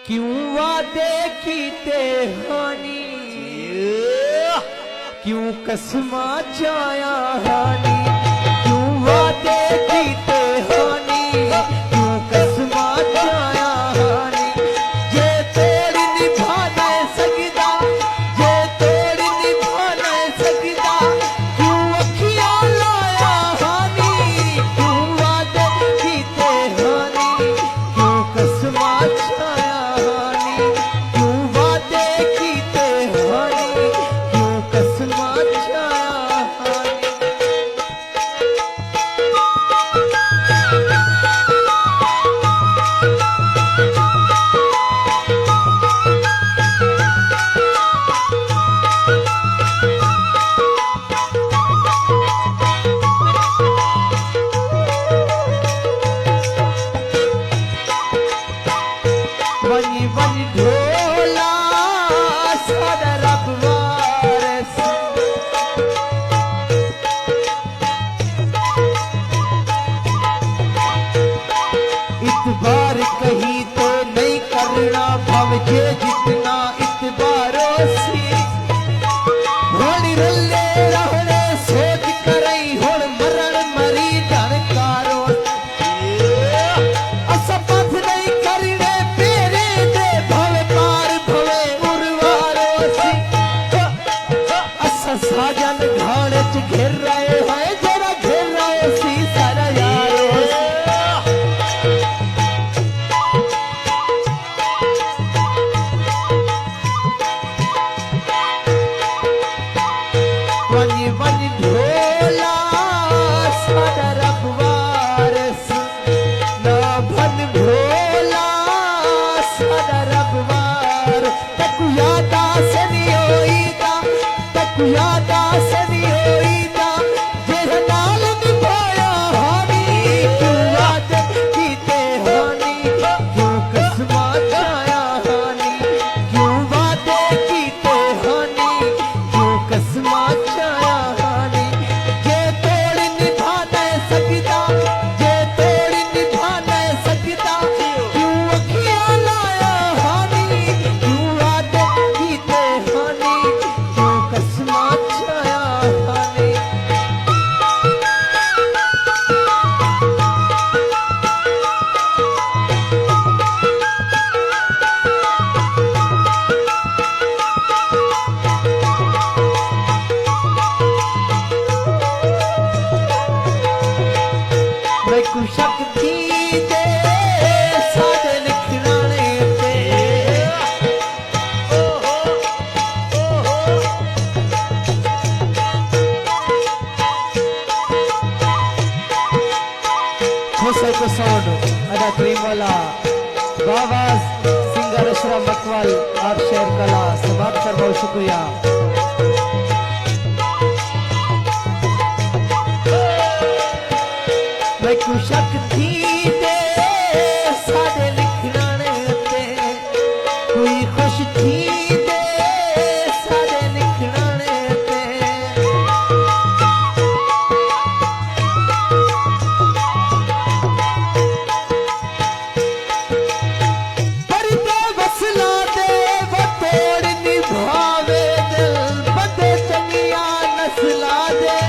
क्यों वादे कीते हानी, क्यों कसमा चाया हानी, क्यों वादे कीते हानी, क्यों कसमा चाया हानी। जे तोड़ निभा नहीं सकदा, जे तोड़ निभा नहीं सकदा, क्यों अखियां लाया हानी, क्यों वादे कीते हानी, क्यों कसमा चाया हानी, क्यों वादे कीते हानी, क्यों कसमा चाया हानी। बनी बनी ढोला सादा रब वारस, इतबार कहीं तो नहीं करना भवजे जितना इतबारों से। होनी रले रहने सोच करई होड़ मरण मरी जानकारो, असा पथ नहीं करने पेरे दे भवे पार भवे उर्वारो सी। असा साजन घाड़े च घिर रहे हैं जरा घिर रहे सी सारा यारो। वनी वनी ढोला सादा रब वारस, ना भन भोला सादा रब वार। तकु यादा सनी होईदा, तकु यादा सनी होईदा, जेह नाल निभाया हानी, क्यों वादे कीते हानी, क्यों कसमा चाया हानी, क्यों वादे कीते हानी, क्यों कसमा चाया हानी। जे तोड़ निभा नहीं सकदा, जे तोड़ निभा नहीं सकदा, क्यों अखियां लाया हानी, क्यों वादे कीते हानी, क्यों कसमा चाया हानी। मैं कुशक थी दे सादे लिखनाने ते, खुशे को साउंड अदा क्रीमवाला बाबाज सिंगर अशरफ मकवाल आप शेर कला समाप्त कर बहुत शुक्रिया। मैं कुशक थी दे सादे लिखनाने ते, कोई खुश थी दे सादे लिखनाने ते। पर दे वसला दे वो तोड़ निभावे दिल, बदे चंगिया नस्ला दे।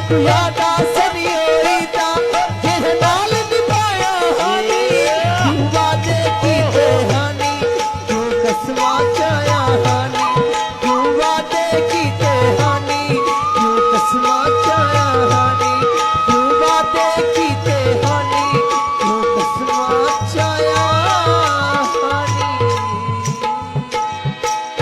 तू याद